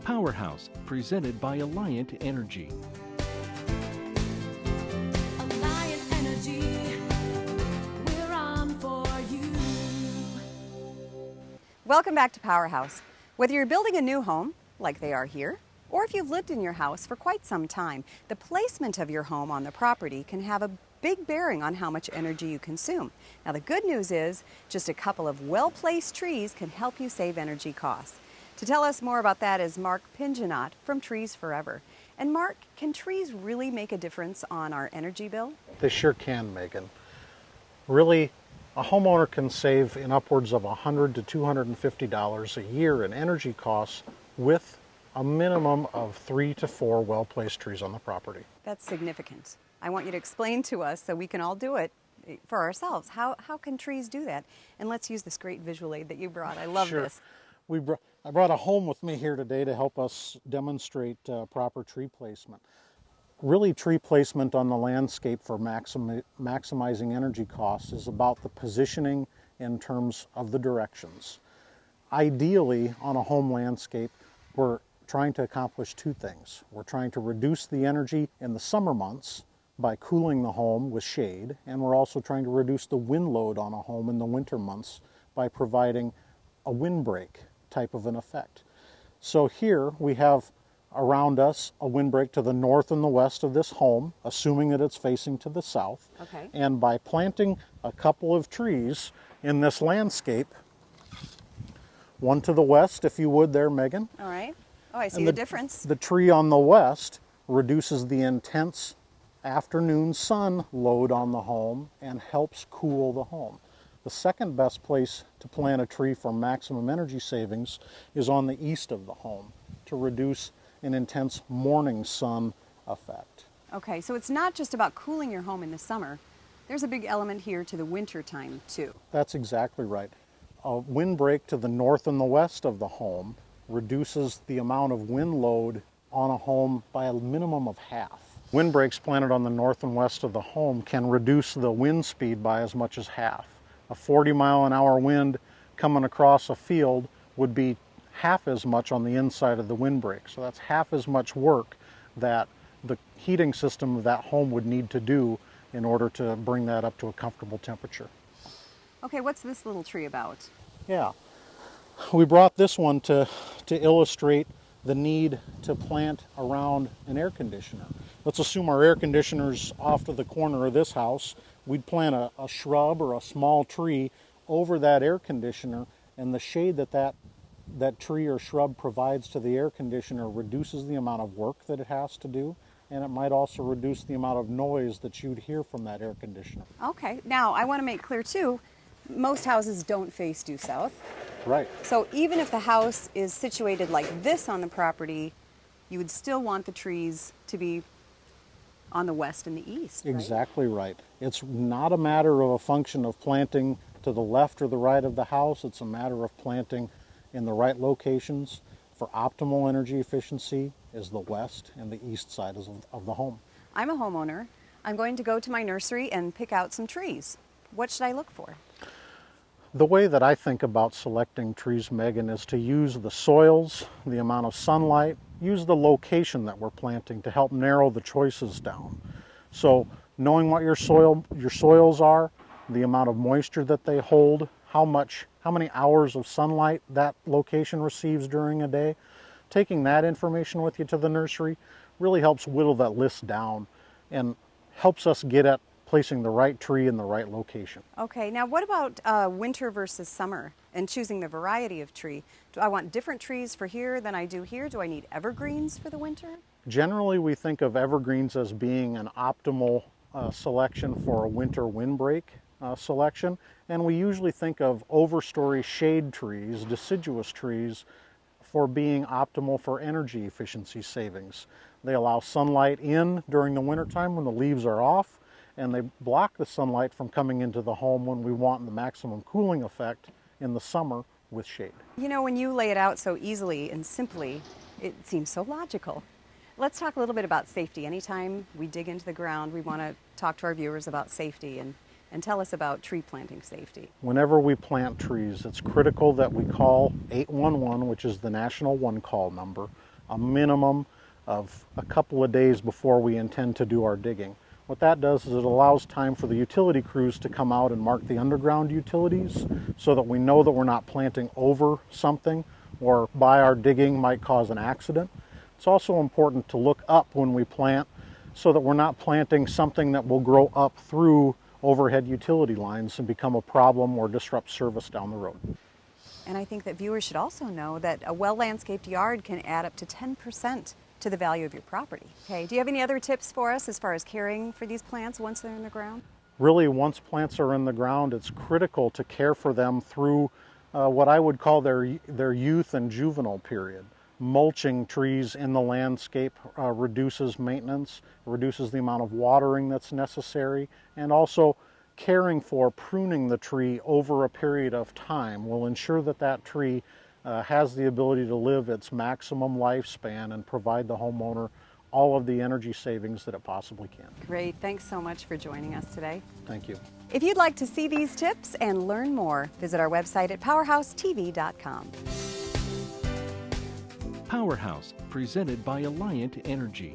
Powerhouse, presented by Alliant Energy. Alliant Energy, we're on for you. Welcome back to Powerhouse. Whether you're building a new home, like they are here, or if you've lived in your house for quite some time, the placement of your home on the property can have a big bearing on how much energy you consume. Now the good news is just a couple of well-placed trees can help you save energy costs. To tell us more about that is Mark Pingenot from Trees Forever. And Mark, can trees really make a difference on our energy bill? They sure can, Megan. Really, a homeowner can save in upwards of $100 to $250 a year in energy costs with a minimum of 3 to 4 well-placed trees on the property. That's significant. I want you to explain to us so we can all do it for ourselves. How can trees do that? And let's use this great visual aid that you brought. I love Sure. this. I brought a home with me here today to help us demonstrate proper tree placement. Really, tree placement on the landscape for maximizing energy costs is about the positioning in terms of the directions. Ideally, on a home landscape, we're trying to accomplish two things. We're trying to reduce the energy in the summer months by cooling the home with shade, and we're also trying to reduce the wind load on a home in the winter months by providing a windbreak type of an effect. So here we have around us a windbreak to the north and the west of this home, assuming that it's facing to the south. Okay. And by planting a couple of trees in this landscape, one to the west, if you would there, Megan. All right. Oh, I see And the difference. The tree on the west reduces the intense afternoon sun load on the home and helps cool the home. The second best place to plant a tree for maximum energy savings is on the east of the home to reduce an intense morning sun effect. Okay, so it's not just about cooling your home in the summer. There's a big element here to the winter time too. That's exactly right. A windbreak to the north and the west of the home reduces the amount of wind load on a home by a minimum of half. Windbreaks planted on the north and west of the home can reduce the wind speed by as much as half. A 40-mile-an-hour wind coming across a field would be half as much on the inside of the windbreak. So that's half as much work that the heating system of that home would need to do in order to bring that up to a comfortable temperature. Okay, what's this little tree about? Yeah, we brought this one to illustrate the need to plant around an air conditioner. Let's assume our air conditioner's off to the corner of this house. We'd plant a shrub or a small tree over that air conditioner, and the shade that tree or shrub provides to the air conditioner reduces the amount of work that it has to do, and it might also reduce the amount of noise that you'd hear from that air conditioner. Okay, now I want to make clear too, most houses don't face due south. Right. So even if the house is situated like this on the property, you would still want the trees to be on the west and the east, right? Exactly right. It's not a matter of a function of planting to the left or the right of the house. It's a matter of planting in the right locations for optimal energy efficiency is the west and the east side of the home. I'm a homeowner. I'm going to go to my nursery and pick out some trees. What should I look for? The way that I think about selecting trees, Megan, is to use the soils, the amount of sunlight, use the location that we're planting to help narrow the choices down. So knowing what your soils are, the amount of moisture that they hold, how many hours of sunlight that location receives during a day, taking that information with you to the nursery really helps whittle that list down and helps us get at placing the right tree in the right location. Okay, now what about winter versus summer and choosing the variety of tree? Do I want different trees for here than I do here? Do I need evergreens for the winter? Generally, we think of evergreens as being an optimal selection for a winter windbreak selection, and we usually think of overstory shade trees, deciduous trees, for being optimal for energy efficiency savings. They allow sunlight in during the wintertime when the leaves are off, and they block the sunlight from coming into the home when we want the maximum cooling effect in the summer with shade. You know, when you lay it out so easily and simply, it seems so logical. Let's talk a little bit about safety. Anytime we dig into the ground, we want to talk to our viewers about safety and tell us about tree planting safety. Whenever we plant trees, it's critical that we call 811, which is the national one call number, a minimum of a couple of days before we intend to do our digging. What that does is it allows time for the utility crews to come out and mark the underground utilities so that we know that we're not planting over something or by our digging might cause an accident. It's also important to look up when we plant so that we're not planting something that will grow up through overhead utility lines and become a problem or disrupt service down the road. And I think that viewers should also know that a well-landscaped yard can add up to 10% to the value of your property. Okay, do you have any other tips for us as far as caring for these plants once they're in the ground? Really, once plants are in the ground, it's critical to care for them through what I would call their youth and juvenile period. Mulching trees in the landscape reduces maintenance, reduces the amount of watering that's necessary, and also caring for pruning the tree over a period of time will ensure that that tree has the ability to live its maximum lifespan and provide the homeowner all of the energy savings that it possibly can. Great, thanks so much for joining us today. Thank you. If you'd like to see these tips and learn more, visit our website at powerhousetv.com. Powerhouse, presented by Alliant Energy.